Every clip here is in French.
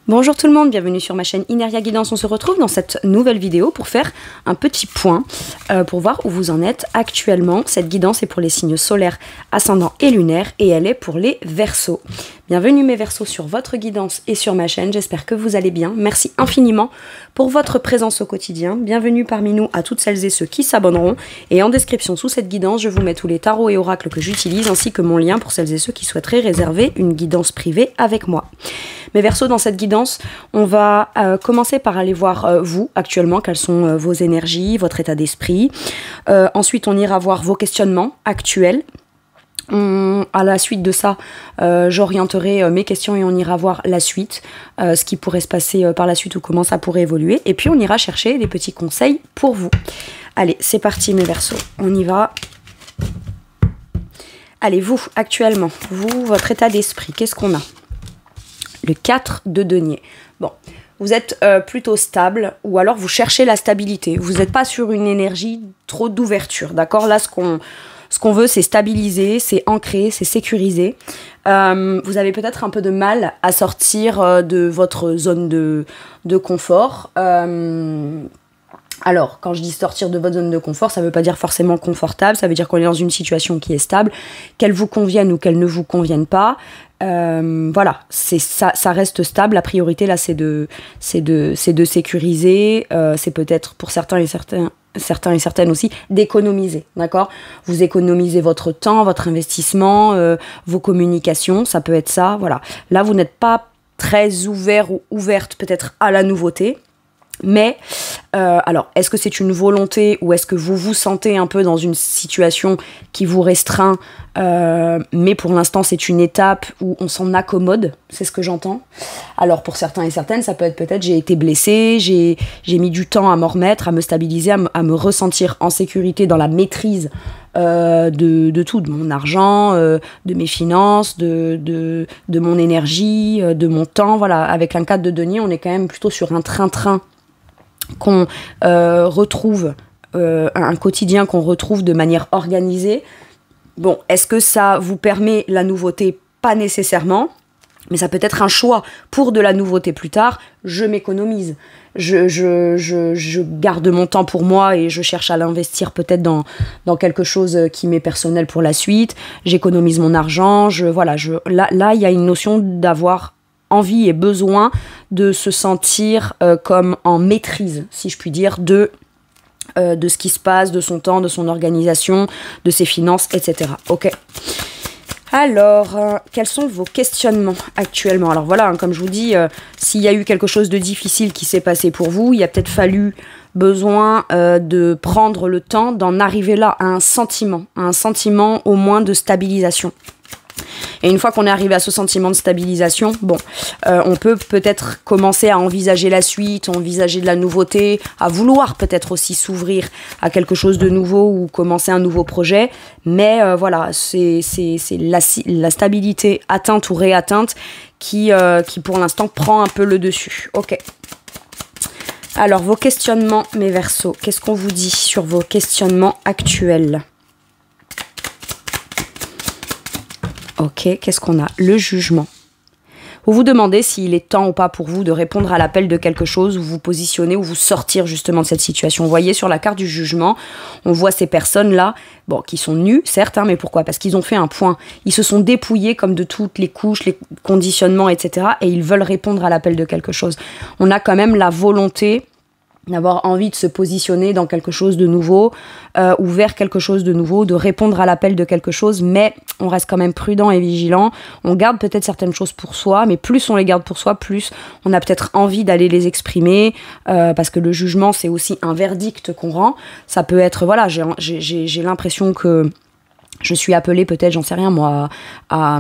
Bonjour tout le monde, bienvenue sur ma chaîne Ineria Guidance. On se retrouve dans cette nouvelle vidéo pour faire un petit point pour voir où vous en êtes actuellement. Cette guidance est pour les signes solaires, ascendants et lunaires et elle est pour les Verseaux. Bienvenue mes Verseaux sur votre guidance et sur ma chaîne, j'espère que vous allez bien. Merci infiniment pour votre présence au quotidien. Bienvenue parmi nous à toutes celles et ceux qui s'abonneront. Et en description sous cette guidance, je vous mets tous les tarots et oracles que j'utilise ainsi que mon lien pour celles et ceux qui souhaiteraient réserver une guidance privée avec moi. Mes Verseaux, dans cette guidance, on va commencer par aller voir vous, actuellement, quelles sont vos énergies, votre état d'esprit. Ensuite, on ira voir vos questionnements actuels. À la suite de ça, j'orienterai mes questions et on ira voir la suite, ce qui pourrait se passer par la suite ou comment ça pourrait évoluer. Et puis, on ira chercher des petits conseils pour vous. Allez, c'est parti mes Verseaux, on y va. Allez, vous, actuellement, vous, votre état d'esprit, qu'est-ce qu'on a ? Le 4 de denier. Bon, vous êtes plutôt stable ou alors vous cherchez la stabilité. Vous n'êtes pas sur une énergie trop d'ouverture, d'accord? Là, ce qu'on veut, c'est stabiliser, c'est ancrer, c'est sécuriser. Vous avez peut-être un peu de mal à sortir de votre zone de confort. Alors, quand je dis sortir de votre zone de confort, ça ne veut pas dire forcément confortable, ça veut dire qu'on est dans une situation qui est stable, qu'elle vous convienne ou qu'elle ne vous convienne pas. Voilà, ça reste stable. La priorité là, c'est de sécuriser. C'est peut-être pour certains et certaines aussi d'économiser, d'accord? Vous économisez votre temps, votre investissement, vos communications, ça peut être ça. Voilà. Là, vous n'êtes pas très ouvert ou ouverte peut-être à la nouveauté. Mais, alors, est-ce que c'est une volonté ou est-ce que vous vous sentez un peu dans une situation qui vous restreint, mais pour l'instant, c'est une étape où on s'en accommode, c'est ce que j'entends. Alors, pour certains et certaines, ça peut être peut-être j'ai été blessée, j'ai mis du temps à m'en remettre, à me stabiliser, à me ressentir en sécurité dans la maîtrise de tout, de mon argent, de mes finances, de mon énergie, de mon temps. Voilà, avec un 4 de denier, on est quand même plutôt sur un train-train qu'on retrouve, un quotidien qu'on retrouve de manière organisée. Bon, est-ce que ça vous permet la nouveauté? Pas nécessairement, mais ça peut être un choix pour de la nouveauté plus tard. Je m'économise, je garde mon temps pour moi et je cherche à l'investir peut-être dans quelque chose qui m'est personnel pour la suite. J'économise mon argent, là, il y a une notion d'avoir envie et besoin de se sentir comme en maîtrise, si je puis dire, de ce qui se passe, de son temps, de son organisation, de ses finances, etc. Ok. Alors, quels sont vos questionnements actuellement? Alors voilà, comme je vous dis, s'il y a eu quelque chose de difficile qui s'est passé pour vous, il a peut-être fallu besoin de prendre le temps d'en arriver là à un sentiment au moins de stabilisation. Et une fois qu'on est arrivé à ce sentiment de stabilisation, bon, on peut peut-être commencer à envisager la suite, envisager de la nouveauté, à vouloir peut-être aussi s'ouvrir à quelque chose de nouveau ou commencer un nouveau projet. Mais voilà, c'est la stabilité atteinte ou réatteinte qui pour l'instant prend un peu le dessus. Ok. Alors, vos questionnements, mes Verseaux, qu'est-ce qu'on vous dit sur vos questionnements actuels ? Ok, qu'est-ce qu'on a? Le jugement. Vous vous demandez s'il est temps ou pas pour vous de répondre à l'appel de quelque chose, ou vous positionner, ou vous sortir justement de cette situation. Vous voyez sur la carte du jugement, on voit ces personnes-là, bon, qui sont nues, certes, mais pourquoi? Parce qu'ils ont fait un point. Ils se sont dépouillés comme de toutes les couches, les conditionnements, etc. Et ils veulent répondre à l'appel de quelque chose. On a quand même la volonté d'avoir envie de se positionner dans quelque chose de nouveau, ou vers quelque chose de nouveau, de répondre à l'appel de quelque chose, mais on reste quand même prudent et vigilant. On garde peut-être certaines choses pour soi, mais plus on les garde pour soi, plus on a peut-être envie d'aller les exprimer, parce que le jugement, c'est aussi un verdict qu'on rend. Ça peut être, voilà, j'ai l'impression que je suis appelée peut-être, j'en sais rien moi, à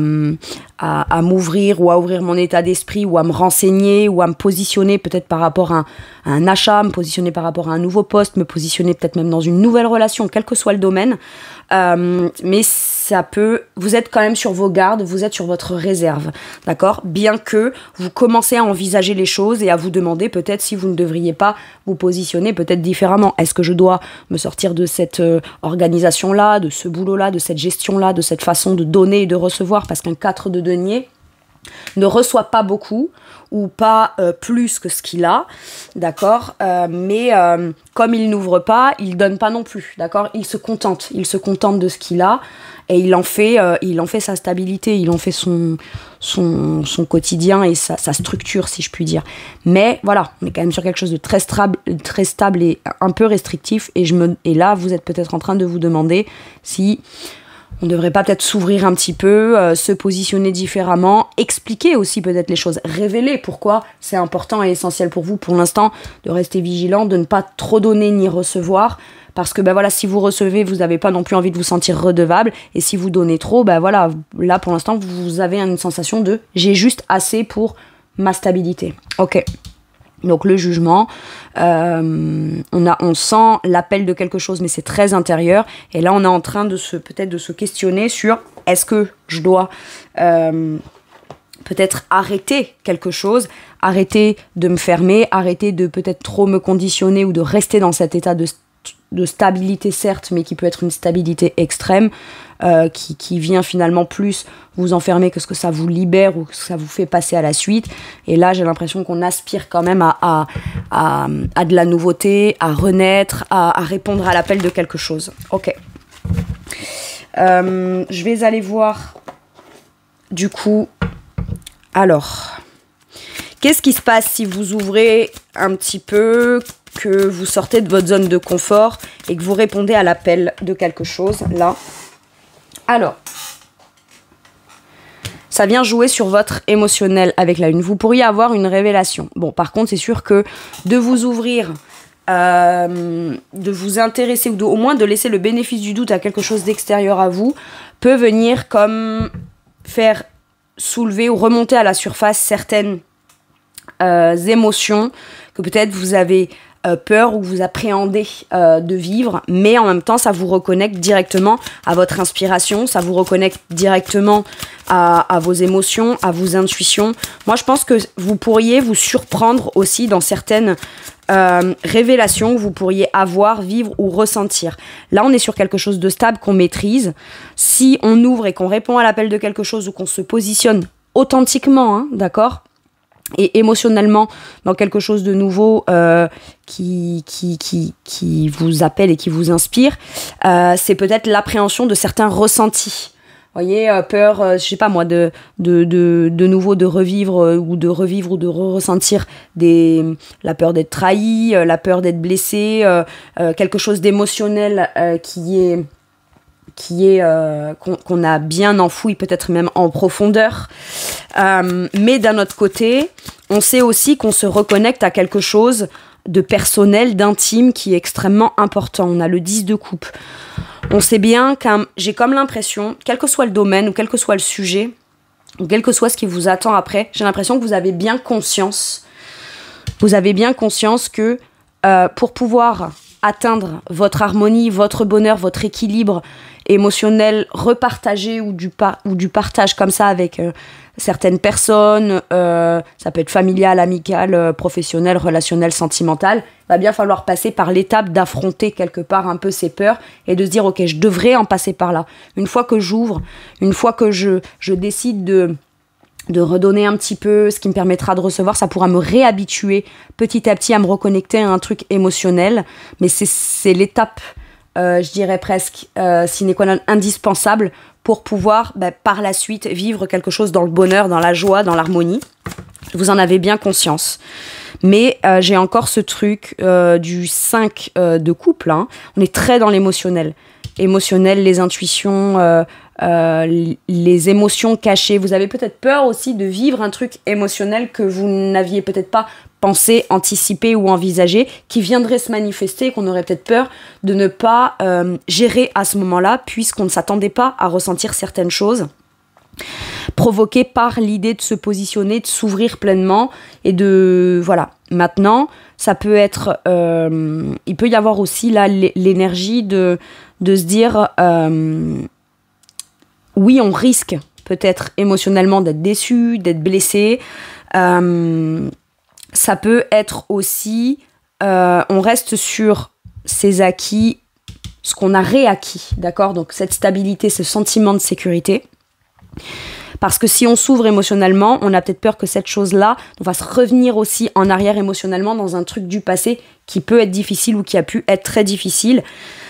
m'ouvrir ou à ouvrir mon état d'esprit ou à me renseigner ou à me positionner peut-être par rapport à un achat, me positionner par rapport à un nouveau poste, me positionner peut-être même dans une nouvelle relation, quel que soit le domaine. Mais ça peut, vous êtes quand même sur vos gardes, vous êtes sur votre réserve, d'accord? Bien que vous commencez à envisager les choses et à vous demander peut-être si vous ne devriez pas vous positionner peut-être différemment. Est-ce que je dois me sortir de cette organisation-là, de ce boulot-là, de cette gestion-là, de cette façon de donner et de recevoir? Parce qu'un 4 de denier, ne reçoit pas beaucoup ou pas plus que ce qu'il a, d'accord, mais comme il n'ouvre pas, il donne pas non plus, d'accord, il se contente de ce qu'il a et il en fait sa stabilité, il en fait son quotidien et sa structure, si je puis dire. Mais voilà, on est quand même sur quelque chose de très stable et un peu restrictif, et là vous êtes peut-être en train de vous demander si on ne devrait pas peut-être s'ouvrir un petit peu, se positionner différemment, expliquer aussi peut-être les choses, révéler pourquoi c'est important et essentiel pour vous pour l'instant de rester vigilant, de ne pas trop donner ni recevoir, parce que voilà, si vous recevez, vous n'avez pas non plus envie de vous sentir redevable, et si vous donnez trop, voilà, là pour l'instant vous avez une sensation de j'ai juste assez pour ma stabilité. Ok. Donc le jugement, on sent l'appel de quelque chose, mais c'est très intérieur. Et là, on est en train de se questionner sur est-ce que je dois peut-être arrêter quelque chose, arrêter de me fermer, arrêter de peut-être trop me conditionner ou de rester dans cet état de stabilité, certes, mais qui peut être une stabilité extrême, qui vient finalement plus vous enfermer que ce que ça vous libère ou que ça vous fait passer à la suite. Et là, j'ai l'impression qu'on aspire quand même à de la nouveauté, à renaître, à répondre à l'appel de quelque chose. Ok. Je vais aller voir, du coup, alors, qu'est-ce qui se passe si vous ouvrez un petit peu, que vous sortez de votre zone de confort et que vous répondez à l'appel de quelque chose, là. Alors, ça vient jouer sur votre émotionnel avec la Lune. Vous pourriez avoir une révélation. Bon, par contre, c'est sûr que de vous ouvrir, de vous intéresser ou au moins de laisser le bénéfice du doute à quelque chose d'extérieur à vous peut venir comme faire soulever ou remonter à la surface certaines émotions que peut-être vous avez peur ou vous appréhendez de vivre, mais en même temps ça vous reconnecte directement à votre inspiration, ça vous reconnecte directement à vos émotions, à vos intuitions. Moi je pense que vous pourriez vous surprendre aussi dans certaines révélations que vous pourriez avoir, vivre ou ressentir. Là on est sur quelque chose de stable qu'on maîtrise. Si on ouvre et qu'on répond à l'appel de quelque chose ou qu'on se positionne authentiquement, hein, d'accord, et émotionnellement dans quelque chose de nouveau qui vous appelle et qui vous inspire, c'est peut-être l'appréhension de certains ressentis. Vous voyez, peur, je sais pas moi, de nouveau de revivre ou de ressentir la peur d'être trahi, la peur d'être blessé, quelque chose d'émotionnel qu'on a bien enfoui, peut-être même en profondeur. Mais d'un autre côté, on sait aussi qu'on se reconnecte à quelque chose de personnel, d'intime, qui est extrêmement important. On a le 10 de coupe. On sait bien j'ai comme l'impression, quel que soit le domaine ou quel que soit le sujet, ou quel que soit ce qui vous attend après, j'ai l'impression que vous avez bien conscience que pour pouvoir atteindre votre harmonie, votre bonheur, votre équilibre émotionnel repartagé ou du partage comme ça avec certaines personnes, ça peut être familial, amical, professionnel, relationnel, sentimental, va bien falloir passer par l'étape d'affronter quelque part un peu ses peurs et de se dire ok, je devrais en passer par là. Une fois que j'ouvre, une fois que je décide de redonner un petit peu, ce qui me permettra de recevoir, ça pourra me réhabituer petit à petit à me reconnecter à un truc émotionnel, mais c'est l'étape, je dirais presque, sine qua non indispensable pour pouvoir par la suite vivre quelque chose dans le bonheur, dans la joie, dans l'harmonie. Vous en avez bien conscience. Mais j'ai encore ce truc du 5 de couple, hein. On est très dans l'émotionnel. Émotionnel, les intuitions, les émotions cachées. Vous avez peut-être peur aussi de vivre un truc émotionnel que vous n'aviez peut-être pas pensé, anticipé ou envisagé, qui viendrait se manifester et qu'on aurait peut-être peur de ne pas gérer à ce moment-là, puisqu'on ne s'attendait pas à ressentir certaines choses, provoquées par l'idée de se positionner, de s'ouvrir pleinement et de... Voilà. Maintenant, ça peut être... il peut y avoir aussi là l'énergie de se dire... oui, on risque peut-être émotionnellement d'être déçu, d'être blessé. Ça peut être aussi... on reste sur ses acquis, ce qu'on a réacquis, d'accord ? Donc cette stabilité, ce sentiment de sécurité. Parce que si on s'ouvre émotionnellement, on a peut-être peur que cette chose-là, on va se revenir aussi en arrière émotionnellement dans un truc du passé qui peut être difficile ou qui a pu être très difficile.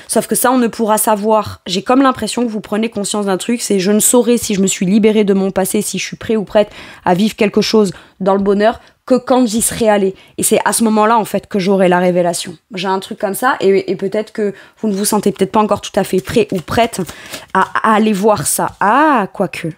Sauf que ça, on ne pourra savoir. J'ai comme l'impression que vous prenez conscience d'un truc, c'est je ne saurais si je me suis libérée de mon passé, si je suis prêt ou prête à vivre quelque chose dans le bonheur, que quand j'y serai allée. Et c'est à ce moment-là, en fait, que j'aurai la révélation. J'ai un truc comme ça, et peut-être que vous ne vous sentez peut-être pas encore tout à fait prêt ou prête à aller voir ça. Ah, quoique.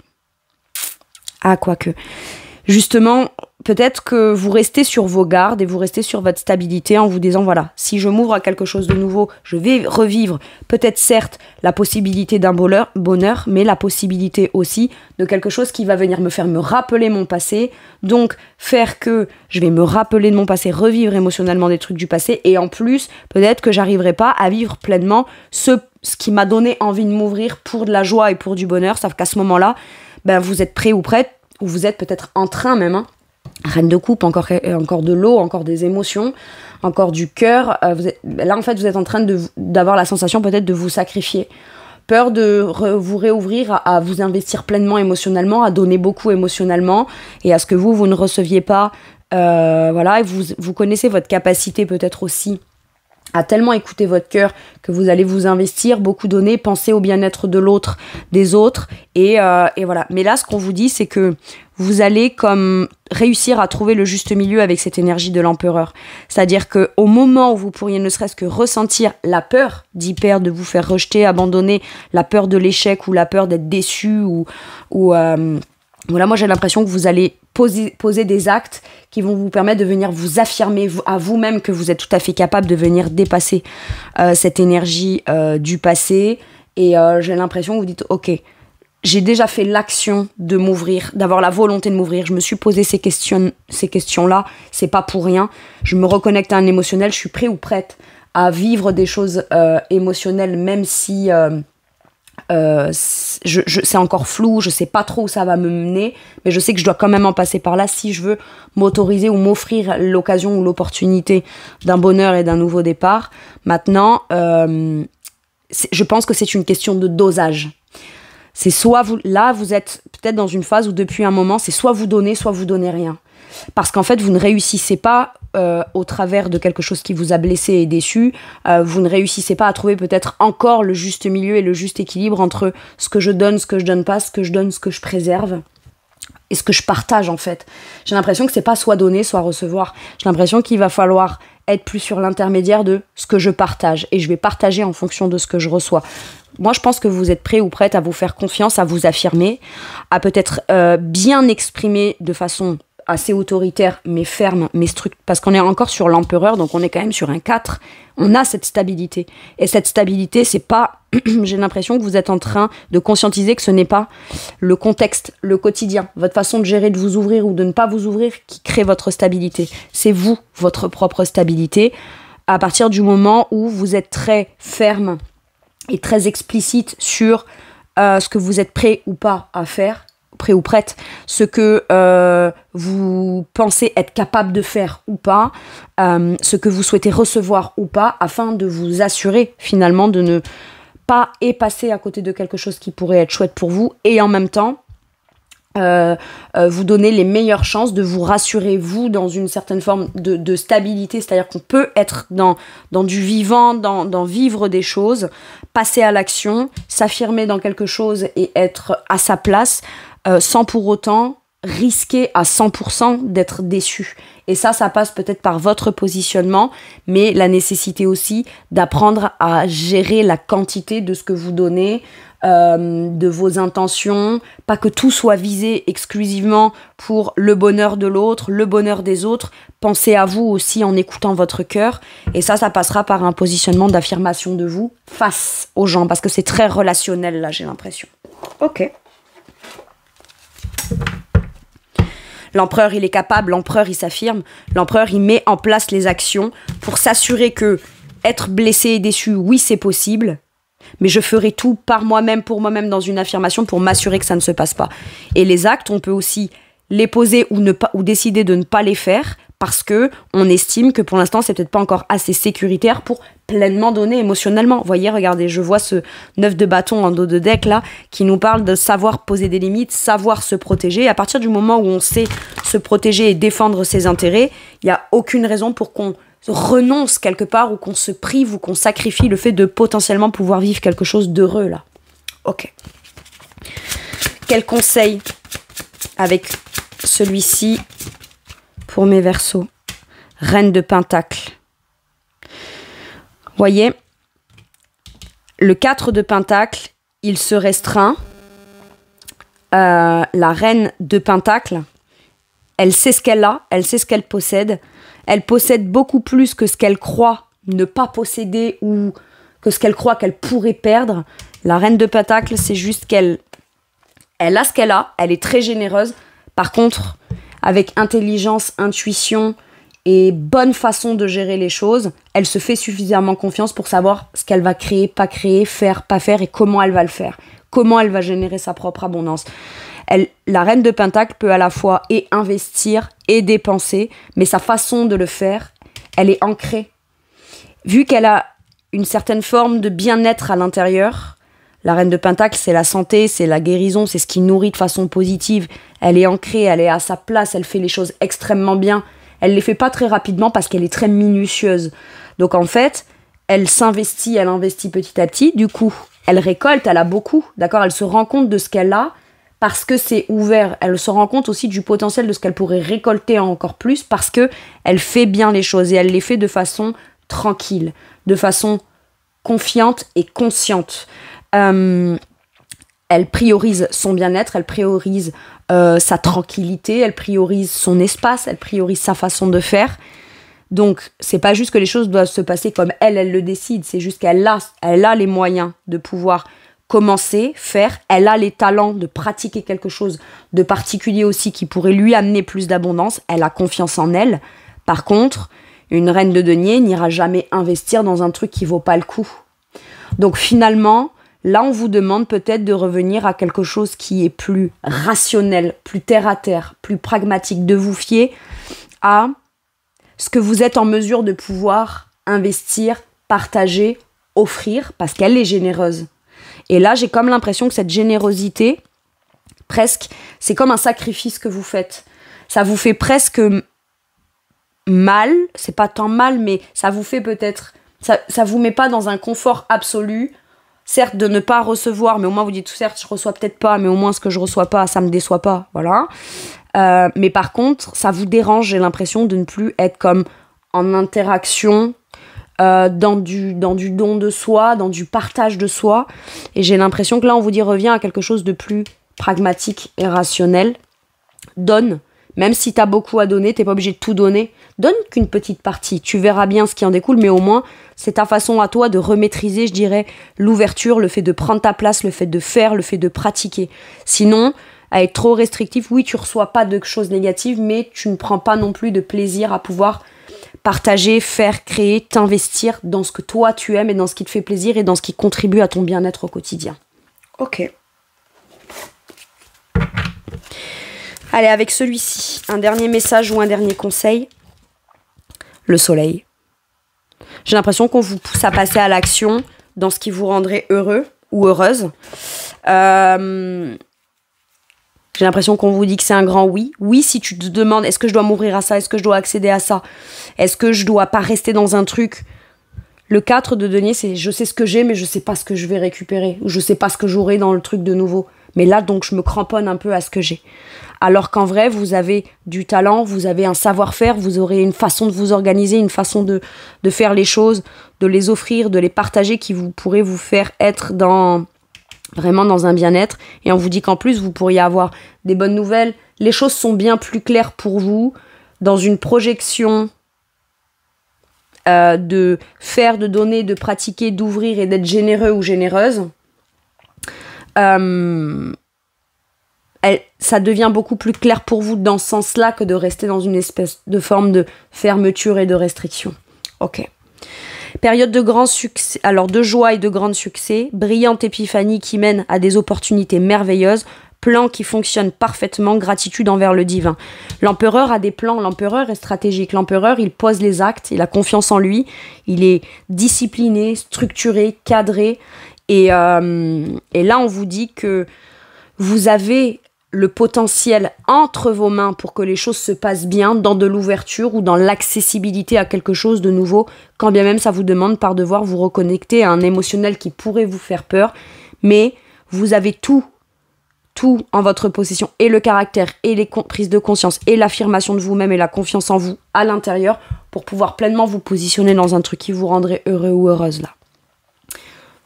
Justement, peut-être que vous restez sur vos gardes et vous restez sur votre stabilité en vous disant, voilà, si je m'ouvre à quelque chose de nouveau, je vais revivre peut-être certes la possibilité d'un bonheur, mais la possibilité aussi de quelque chose qui va venir me faire me rappeler mon passé, donc faire que je vais me rappeler de mon passé, revivre émotionnellement des trucs du passé, et en plus, peut-être que j'arriverai pas à vivre pleinement ce qui m'a donné envie de m'ouvrir pour de la joie et pour du bonheur, sauf qu'à ce moment-là, ben, vous êtes prêt ou prête, ou vous êtes peut-être en train même, reine de coupe, encore de l'eau, encore des émotions, encore du cœur. Là, en fait, vous êtes en train d'avoir la sensation peut-être de vous sacrifier. Peur de vous réouvrir à vous investir pleinement émotionnellement, à donner beaucoup émotionnellement, et à ce que vous ne receviez pas. Voilà, et vous connaissez votre capacité peut-être aussi à tellement écouter votre cœur que vous allez vous investir, beaucoup donner, penser au bien-être de l'autre, des autres, et voilà. Mais là, ce qu'on vous dit, c'est que vous allez comme réussir à trouver le juste milieu avec cette énergie de l'empereur. C'est-à-dire qu'au moment où vous pourriez ne serait-ce que ressentir la peur d'y perdre, de vous faire rejeter, abandonner, la peur de l'échec ou la peur d'être déçu voilà, moi j'ai l'impression que vous allez poser des actes qui vont vous permettre de venir vous affirmer à vous-même que vous êtes tout à fait capable de venir dépasser cette énergie du passé. Et j'ai l'impression que vous dites, ok, j'ai déjà fait l'action de m'ouvrir, d'avoir la volonté de m'ouvrir. Je me suis posé ces questions-là, c'est pas pour rien. Je me reconnecte à un émotionnel, je suis prêt ou prête à vivre des choses émotionnelles, même si c'est encore flou, je sais pas trop où ça va me mener, mais je sais que je dois quand même en passer par là si je veux m'autoriser ou m'offrir l'occasion ou l'opportunité d'un bonheur et d'un nouveau départ. Maintenant, je pense que c'est une question de dosage. C'est soit vous êtes peut-être dans une phase où depuis un moment, c'est soit vous donnez rien. Parce qu'en fait, vous ne réussissez pas au travers de quelque chose qui vous a blessé et déçu, vous ne réussissez pas à trouver peut-être encore le juste milieu et le juste équilibre entre ce que je donne pas, ce que je donne, ce que je préserve et ce que je partage en fait. J'ai l'impression que c'est pas soit donner, soit recevoir. J'ai l'impression qu'il va falloir être plus sur l'intermédiaire de ce que je partage et je vais partager en fonction de ce que je reçois. Moi, je pense que vous êtes prêts ou prêtes à vous faire confiance, à vous affirmer, à peut-être bien exprimer de façon assez autoritaire, mais ferme, mais strict, parce qu'on est encore sur l'empereur, donc on est quand même sur un 4. On a cette stabilité. Et cette stabilité, c'est pas... J'ai l'impression que vous êtes en train de conscientiser que ce n'est pas le contexte, le quotidien, votre façon de gérer, de vous ouvrir ou de ne pas vous ouvrir qui crée votre stabilité. C'est vous, votre propre stabilité, à partir du moment où vous êtes très ferme et très explicite sur ce que vous êtes prêt ou pas à faire, prêt ou prête, ce que vous pensez être capable de faire ou pas, ce que vous souhaitez recevoir ou pas, afin de vous assurer finalement de ne pas passer à côté de quelque chose qui pourrait être chouette pour vous, et en même temps vous donner les meilleures chances de vous rassurer, vous, dans une certaine forme de stabilité, c'est-à-dire qu'on peut être dans du vivant, dans vivre des choses, passer à l'action, s'affirmer dans quelque chose et être à sa place, sans pour autant risquer à 100% d'être déçu. Et ça passe peut-être par votre positionnement, mais la nécessité aussi d'apprendre à gérer la quantité de ce que vous donnez, de vos intentions, pas que tout soit visé exclusivement pour le bonheur de l'autre, le bonheur des autres. Pensez à vous aussi en écoutant votre cœur, et ça passera par un positionnement d'affirmation de vous face aux gens, parce que c'est très relationnel là, j'ai l'impression. Ok. L'empereur, il est capable, l'empereur, il s'affirme, l'empereur, il met en place les actions pour s'assurer que être blessé et déçu, oui, c'est possible, mais je ferai tout par moi-même, pour moi-même, dans une affirmation pour m'assurer que ça ne se passe pas. Et les actes, on peut aussi les poser ou décider de ne pas les faire parce que on estime que pour l'instant, c'est peut-être pas encore assez sécuritaire pour pleinement donner émotionnellement. Vous voyez, regardez, je vois ce 9 de bâton en dos de deck là, qui nous parle de savoir poser des limites, savoir se protéger. À partir du moment où on sait se protéger et défendre ses intérêts, il n'y a aucune raison pour qu'on renonce quelque part ou qu'on se prive ou qu'on sacrifie le fait de potentiellement pouvoir vivre quelque chose d'heureux là. Ok. Quel conseil avec celui-ci pour mes Verseaux? Reine de Pentacle. Voyez, le 4 de Pentacle, il se restreint. La Reine de Pentacle, elle sait ce qu'elle a, elle sait ce qu'elle possède. Elle possède beaucoup plus que ce qu'elle croit ne pas posséder ou que ce qu'elle croit qu'elle pourrait perdre. La Reine de Pentacle, c'est juste qu'elle a ce qu'elle a, elle est très généreuse. Par contre, avec intelligence, intuition et bonne façon de gérer les choses, elle se fait suffisamment confiance pour savoir ce qu'elle va créer, pas faire, pas faire et comment elle va le faire. Comment elle va générer sa propre abondance. La Reine de Pentacle peut à la fois et investir et dépenser, mais sa façon de le faire, elle est ancrée. Vu qu'elle a une certaine forme de bien-être à l'intérieur, la Reine de Pentacle, c'est la santé, c'est la guérison, c'est ce qui nourrit de façon positive. Elle est ancrée, elle est à sa place, elle fait les choses extrêmement bien. Elle les fait pas très rapidement parce qu'elle est très minutieuse. Donc en fait, elle s'investit, elle investit petit à petit. Du coup, elle récolte, elle a beaucoup, d'accord ? Elle se rend compte de ce qu'elle a parce que c'est ouvert. Elle se rend compte aussi du potentiel de ce qu'elle pourrait récolter encore plus parce que elle fait bien les choses et elle les fait de façon tranquille, de façon confiante et consciente. Elle priorise son bien-être, elle priorise sa tranquillité, elle priorise son espace, elle priorise sa façon de faire. Donc, c'est pas juste que les choses doivent se passer comme elle le décide, c'est juste qu'elle a les moyens de pouvoir commencer, faire, elle a les talents de pratiquer quelque chose de particulier aussi qui pourrait lui amener plus d'abondance, elle a confiance en elle. Par contre, une reine de denier n'ira jamais investir dans un truc qui vaut pas le coup. Donc finalement, là, on vous demande peut-être de revenir à quelque chose qui est plus rationnel, plus terre-à-terre, plus pragmatique, de vous fier à ce que vous êtes en mesure de pouvoir investir, partager, offrir, parce qu'elle est généreuse. Et là, j'ai comme l'impression que cette générosité, presque, c'est comme un sacrifice que vous faites. Ça vous fait presque mal, c'est pas tant mal, mais ça vous fait peut-être, ça vous met pas dans un confort absolu. Certes, de ne pas recevoir, mais au moins vous dites, certes, je reçois peut-être pas, mais au moins ce que je reçois pas, ça me déçoit pas, voilà. Mais par contre, ça vous dérange, j'ai l'impression de ne plus être comme en interaction, dans du don de soi, dans du partage de soi. Et j'ai l'impression que là, on vous dit, reviens à quelque chose de plus pragmatique et rationnel. Donne. Même si t'as beaucoup à donner, t'es pas obligé de tout donner. Donne qu'une petite partie. Tu verras bien ce qui en découle, mais au moins, c'est ta façon à toi de remaîtriser, je dirais, l'ouverture, le fait de prendre ta place, le fait de faire, le fait de pratiquer. Sinon, à être trop restrictif, oui, tu reçois pas de choses négatives, mais tu ne prends pas non plus de plaisir à pouvoir partager, faire, créer, t'investir dans ce que toi tu aimes et dans ce qui te fait plaisir et dans ce qui contribue à ton bien-être au quotidien. Ok. Allez, avec celui-ci, un dernier message ou un dernier conseil. Le soleil. J'ai l'impression qu'on vous pousse à passer à l'action dans ce qui vous rendrait heureux ou heureuse. J'ai l'impression qu'on vous dit que c'est un grand oui. Oui, si tu te demandes, est-ce que je dois m'ouvrir à ça? Est-ce que je dois accéder à ça? Est-ce que je dois pas rester dans un truc? Le 4 de denier, c'est je sais ce que j'ai, mais je sais pas ce que je vais récupérer. Ou je sais pas ce que j'aurai dans le truc de nouveau. Mais là, donc, je me cramponne un peu à ce que j'ai. Alors qu'en vrai, vous avez du talent, vous avez un savoir-faire, vous aurez une façon de vous organiser, une façon de faire les choses, de les offrir, de les partager qui vous pourrait vous faire être vraiment dans un bien-être. Et on vous dit qu'en plus, vous pourriez avoir des bonnes nouvelles. Les choses sont bien plus claires pour vous dans une projection de faire, de donner, de pratiquer, d'ouvrir et d'être généreux ou généreuse. Ça devient beaucoup plus clair pour vous dans ce sens-là que de rester dans une espèce de forme de fermeture et de restriction. Ok. Période de grand succès, alors de joie et de grand succès, brillante épiphanie qui mène à des opportunités merveilleuses, plan qui fonctionne parfaitement, gratitude envers le divin. L'empereur a des plans, l'empereur est stratégique, l'empereur il pose les actes, il a confiance en lui, il est discipliné, structuré, cadré, et là on vous dit que vous avez le potentiel entre vos mains pour que les choses se passent bien, dans de l'ouverture ou dans l'accessibilité à quelque chose de nouveau, quand bien même ça vous demande par devoir vous reconnecter à un émotionnel qui pourrait vous faire peur, mais vous avez tout en votre possession, et le caractère, et les prises de conscience, et l'affirmation de vous-même, et la confiance en vous à l'intérieur, pour pouvoir pleinement vous positionner dans un truc qui vous rendrait heureux ou heureuse là.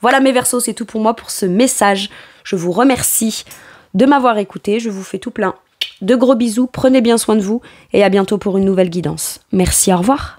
Voilà mes Verseaux, c'est tout pour moi pour ce message. Je vous remercie de m'avoir écouté, je vous fais tout plein de gros bisous, prenez bien soin de vous, et à bientôt pour une nouvelle guidance. Merci, au revoir.